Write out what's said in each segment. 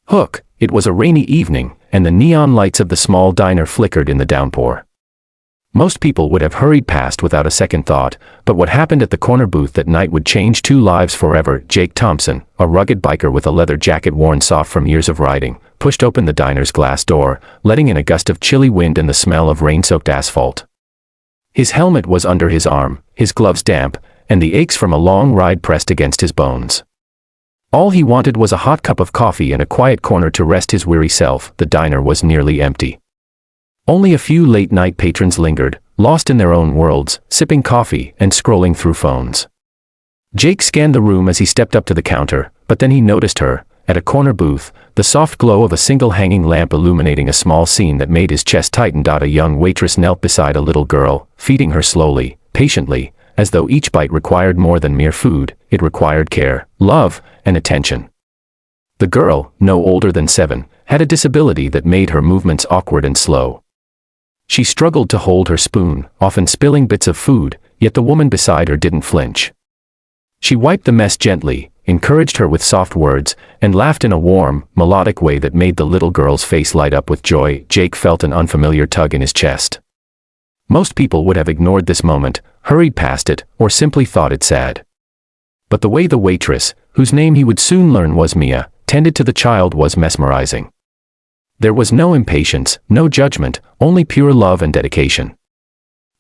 Hook, it was a rainy evening, and the neon lights of the small diner flickered in the downpour. Most people would have hurried past without a second thought, but what happened at the corner booth that night would change two lives forever. Jake Thompson, a rugged biker with a leather jacket worn soft from years of riding, pushed open the diner's glass door, letting in a gust of chilly wind and the smell of rain-soaked asphalt. His helmet was under his arm, his gloves damp, and the aches from a long ride pressed against his bones. All he wanted was a hot cup of coffee and a quiet corner to rest his weary self. The diner was nearly empty. Only a few late-night patrons lingered, lost in their own worlds, sipping coffee and scrolling through phones. Jake scanned the room as he stepped up to the counter, but then he noticed her, at a corner booth, the soft glow of a single hanging lamp illuminating a small scene that made his chest tighten. A young waitress knelt beside a little girl, feeding her slowly, patiently, as though each bite required more than mere food. It required care, love, and attention. The girl, no older than 7, had a disability that made her movements awkward and slow. She struggled to hold her spoon, often spilling bits of food, yet the woman beside her didn't flinch. She wiped the mess gently, encouraged her with soft words, and laughed in a warm, melodic way that made the little girl's face light up with joy. Jake felt an unfamiliar tug in his chest. Most people would have ignored this moment, hurried past it, or simply thought it sad. But the way the waitress, whose name he would soon learn was Mia, tended to the child was mesmerizing. There was no impatience, no judgment, only pure love and dedication.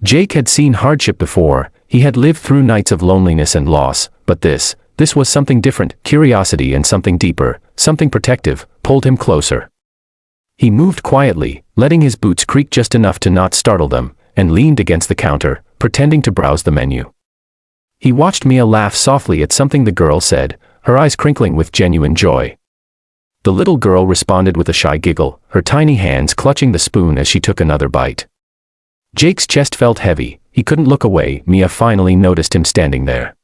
Jake had seen hardship before, he had lived through nights of loneliness and loss, but this was something different. Curiosity and something deeper, something protective, pulled him closer. He moved quietly, letting his boots creak just enough to not startle them, and leaned against the counter, pretending to browse the menu. He watched Mia laugh softly at something the girl said, her eyes crinkling with genuine joy. The little girl responded with a shy giggle, her tiny hands clutching the spoon as she took another bite. Jake's chest felt heavy, he couldn't look away. Mia finally noticed him standing there.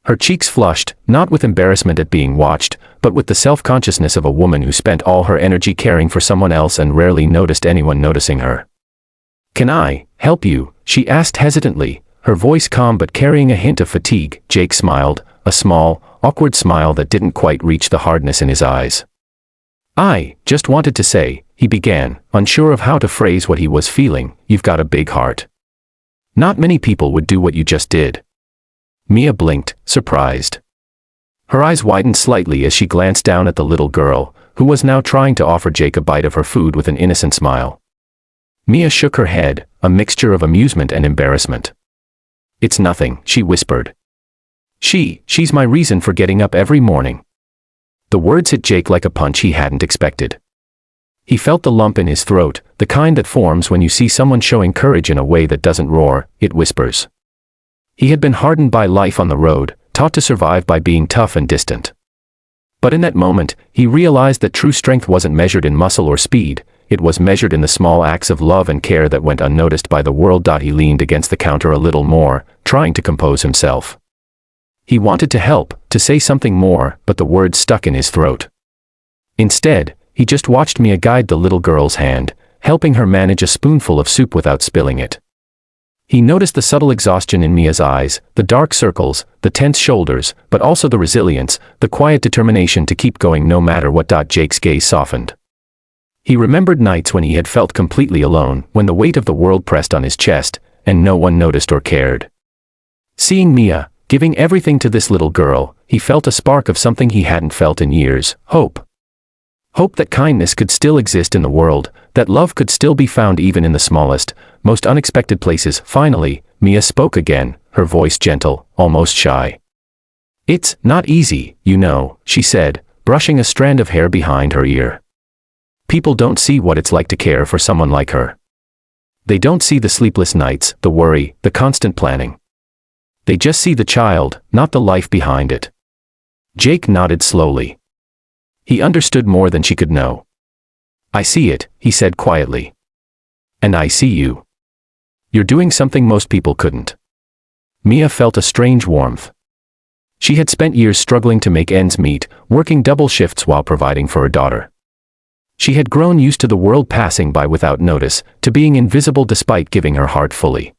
Her cheeks flushed, not with embarrassment at being watched, but with the self-consciousness of a woman who spent all her energy caring for someone else and rarely noticed anyone noticing her. "Can I help you?" she asked hesitantly, her voice calm but carrying a hint of fatigue. Jake smiled, a small, awkward smile that didn't quite reach the hardness in his eyes. "I just wanted to say," he began, unsure of how to phrase what he was feeling, "you've got a big heart. Not many people would do what you just did." Mia blinked, surprised. Her eyes widened slightly as she glanced down at the little girl, who was now trying to offer Jake a bite of her food with an innocent smile. Mia shook her head, a mixture of amusement and embarrassment. "It's nothing," she whispered. She's my reason for getting up every morning." The words hit Jake like a punch he hadn't expected. He felt the lump in his throat, the kind that forms when you see someone showing courage in a way that doesn't roar, it whispers. He had been hardened by life on the road, taught to survive by being tough and distant. But in that moment, he realized that true strength wasn't measured in muscle or speed, it was measured in the small acts of love and care that went unnoticed by the world. He leaned against the counter a little more, trying to compose himself. He wanted to help, to say something more, but the words stuck in his throat. Instead, he just watched Mia guide the little girl's hand, helping her manage a spoonful of soup without spilling it. He noticed the subtle exhaustion in Mia's eyes, the dark circles, the tense shoulders, but also the resilience, the quiet determination to keep going no matter what. Jake's gaze softened. He remembered nights when he had felt completely alone, when the weight of the world pressed on his chest, and no one noticed or cared. Seeing Mia, giving everything to this little girl, he felt a spark of something he hadn't felt in years, hope. Hope that kindness could still exist in the world, that love could still be found even in the smallest, most unexpected places. Finally, Mia spoke again, her voice gentle, almost shy. "It's not easy, you know," she said, brushing a strand of hair behind her ear. "People don't see what it's like to care for someone like her. They don't see the sleepless nights, the worry, the constant planning. They just see the child, not the life behind it." Jake nodded slowly. He understood more than she could know. "I see it," he said quietly. "And I see you. You're doing something most people couldn't." Mia felt a strange warmth. She had spent years struggling to make ends meet, working double shifts while providing for her daughter. She had grown used to the world passing by without notice, to being invisible despite giving her heart fully.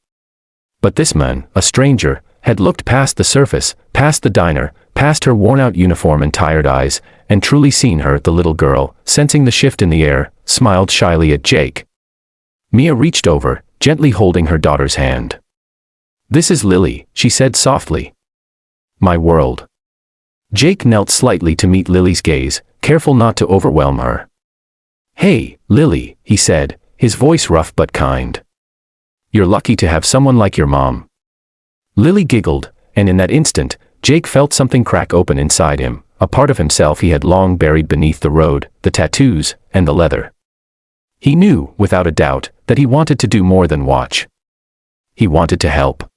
But this man, a stranger, had looked past the surface, past the diner, past her worn-out uniform and tired eyes, and truly seen her, the little girl, sensing the shift in the air, smiled shyly at Jake. Mia reached over, gently holding her daughter's hand. "This is Lily," she said softly. "My world." Jake knelt slightly to meet Lily's gaze, careful not to overwhelm her. "Hey, Lily," he said, his voice rough but kind. "You're lucky to have someone like your mom." Lily giggled, and in that instant, Jake felt something crack open inside him, a part of himself he had long buried beneath the road, the tattoos, and the leather. He knew, without a doubt, that he wanted to do more than watch. He wanted to help.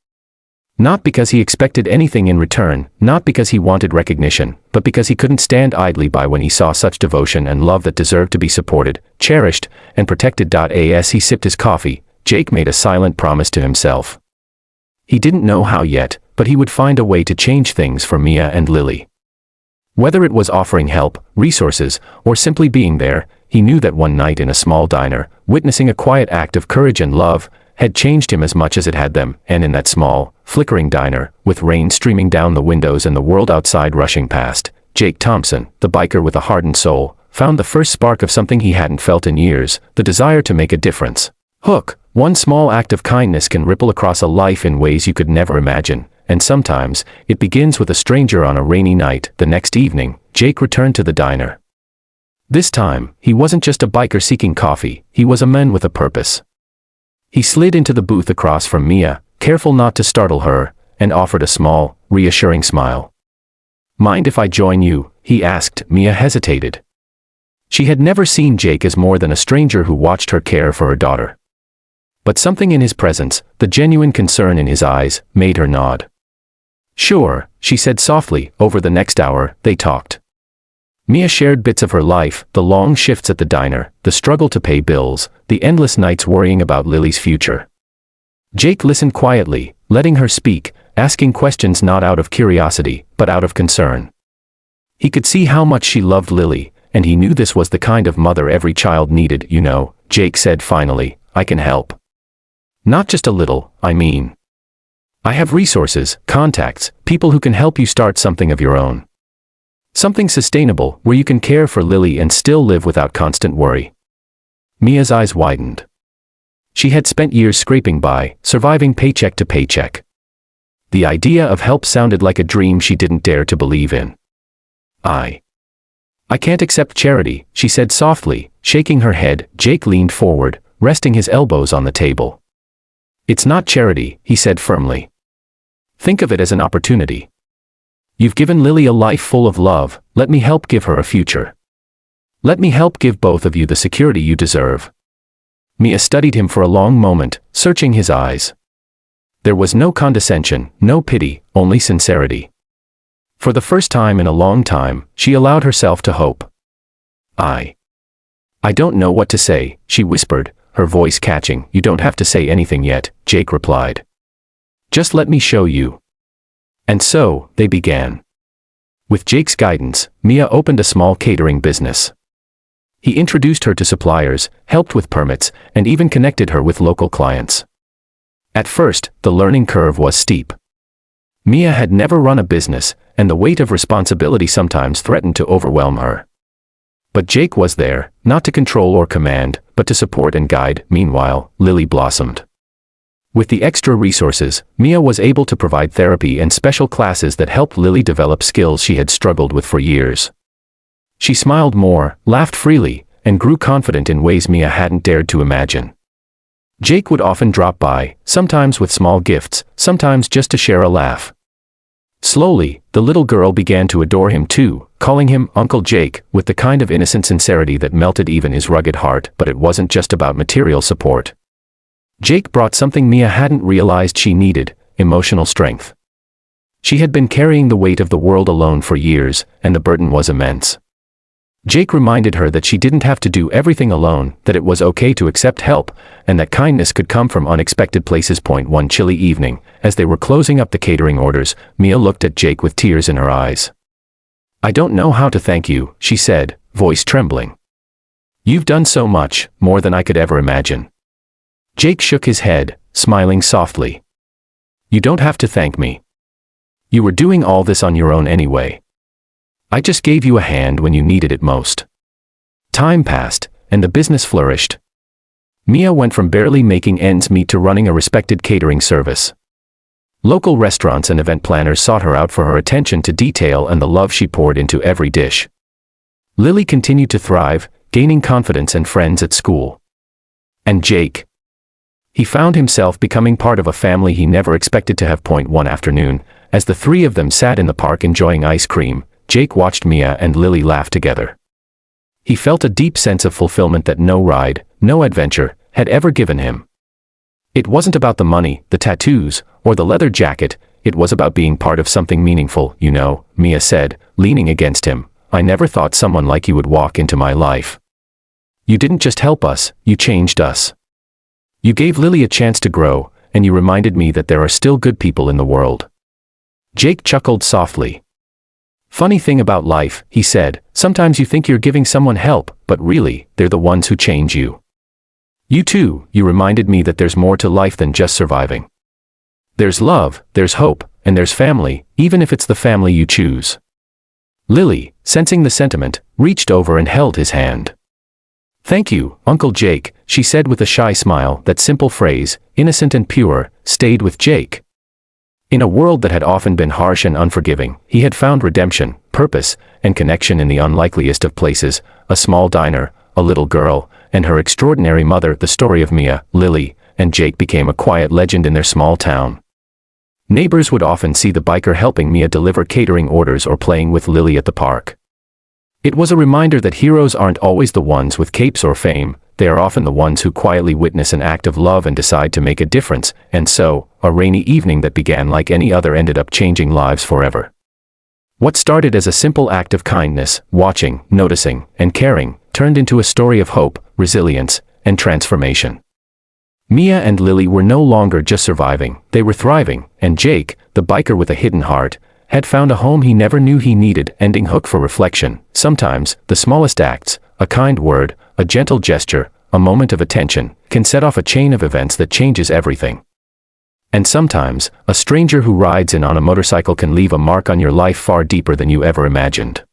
Not because he expected anything in return, not because he wanted recognition, but because he couldn't stand idly by when he saw such devotion and love that deserved to be supported, cherished, and protected. As he sipped his coffee, Jake made a silent promise to himself. He didn't know how yet, but he would find a way to change things for Mia and Lily. Whether it was offering help, resources, or simply being there, he knew that one night in a small diner, witnessing a quiet act of courage and love, had changed him as much as it had them, and in that small, flickering diner, with rain streaming down the windows and the world outside rushing past, Jake Thompson, the biker with a hardened soul, found the first spark of something he hadn't felt in years, the desire to make a difference. Hook, one small act of kindness can ripple across a life in ways you could never imagine, and sometimes, it begins with a stranger on a rainy night. The next evening, Jake returned to the diner. This time, he wasn't just a biker seeking coffee, he was a man with a purpose. He slid into the booth across from Mia, careful not to startle her, and offered a small, reassuring smile. "Mind if I join you?" he asked. Mia hesitated. She had never seen Jake as more than a stranger who watched her care for her daughter. But something in his presence, the genuine concern in his eyes, made her nod. "Sure," she said softly. Over the next hour, they talked. Mia shared bits of her life, the long shifts at the diner, the struggle to pay bills, the endless nights worrying about Lily's future. Jake listened quietly, letting her speak, asking questions not out of curiosity, but out of concern. He could see how much she loved Lily, and he knew this was the kind of mother every child needed. "You know," Jake said finally, "I can help. Not just a little, I mean. I have resources, contacts, people who can help you start something of your own. Something sustainable, where you can care for Lily and still live without constant worry." Mia's eyes widened. She had spent years scraping by, surviving paycheck to paycheck. The idea of help sounded like a dream she didn't dare to believe in. I can't accept charity," she said softly, shaking her head. Jake leaned forward, resting his elbows on the table. "It's not charity," he said firmly. "Think of it as an opportunity. You've given Lily a life full of love, let me help give her a future. Let me help give both of you the security you deserve." Mia studied him for a long moment, searching his eyes. There was no condescension, no pity, only sincerity. For the first time in a long time, she allowed herself to hope. I don't know what to say," she whispered, her voice catching. "You don't have to say anything yet," Jake replied. "Just let me show you." And so, they began. With Jake's guidance, Mia opened a small catering business. He introduced her to suppliers, helped with permits, and even connected her with local clients. At first, the learning curve was steep. Mia had never run a business, and the weight of responsibility sometimes threatened to overwhelm her. But Jake was there, not to control or command, but to support and guide. Meanwhile, Lily blossomed. With the extra resources, Mia was able to provide therapy and special classes that helped Lily develop skills she had struggled with for years. She smiled more, laughed freely, and grew confident in ways Mia hadn't dared to imagine. Jake would often drop by, sometimes with small gifts, sometimes just to share a laugh. Slowly, the little girl began to adore him too, calling him Uncle Jake, with the kind of innocent sincerity that melted even his rugged heart. But it wasn't just about material support. Jake brought something Mia hadn't realized she needed: emotional strength. She had been carrying the weight of the world alone for years, and the burden was immense. Jake reminded her that she didn't have to do everything alone, that it was okay to accept help, and that kindness could come from unexpected places. One chilly evening, as they were closing up the catering orders, Mia looked at Jake with tears in her eyes. "I don't know how to thank you," she said, voice trembling. "You've done so much, more than I could ever imagine." Jake shook his head, smiling softly. "You don't have to thank me. You were doing all this on your own anyway. I just gave you a hand when you needed it most. Time passed, and the business flourished. Mia went from barely making ends meet to running a respected catering service. Local restaurants and event planners sought her out for her attention to detail and the love she poured into every dish. Lily continued to thrive, gaining confidence and friends at school. And Jake? He found himself becoming part of a family he never expected to have. One afternoon, as the three of them sat in the park enjoying ice cream, Jake watched Mia and Lily laugh together. He felt a deep sense of fulfillment that no ride, no adventure, had ever given him. It wasn't about the money, the tattoos, or the leather jacket, it was about being part of something meaningful. You know, Mia said, leaning against him, I never thought someone like you would walk into my life. You didn't just help us, you changed us. You gave Lily a chance to grow, and you reminded me that there are still good people in the world. Jake chuckled softly. Funny thing about life, he said, sometimes you think you're giving someone help, but really, they're the ones who change you. You too, you reminded me that there's more to life than just surviving. There's love, there's hope, and there's family, even if it's the family you choose. Lily, sensing the sentiment, reached over and held his hand. Thank you, Uncle Jake, she said with a shy smile. That simple phrase, innocent and pure, stayed with Jake. In a world that had often been harsh and unforgiving, he had found redemption, purpose, and connection in the unlikeliest of places, a small diner, a little girl, and her extraordinary mother. The story of Mia, Lily, and Jake became a quiet legend in their small town. Neighbors would often see the biker helping Mia deliver catering orders or playing with Lily at the park. It was a reminder that heroes aren't always the ones with capes or fame, they are often the ones who quietly witness an act of love and decide to make a difference, and so, a rainy evening that began like any other ended up changing lives forever. What started as a simple act of kindness, watching, noticing, and caring, turned into a story of hope, resilience, and transformation. Mia and Lily were no longer just surviving, they were thriving, and Jake, the biker with a hidden heart, had found a home he never knew he needed. Ending hook for reflection. Sometimes, the smallest acts, a kind word, a gentle gesture, a moment of attention, can set off a chain of events that changes everything. And sometimes, a stranger who rides in on a motorcycle can leave a mark on your life far deeper than you ever imagined.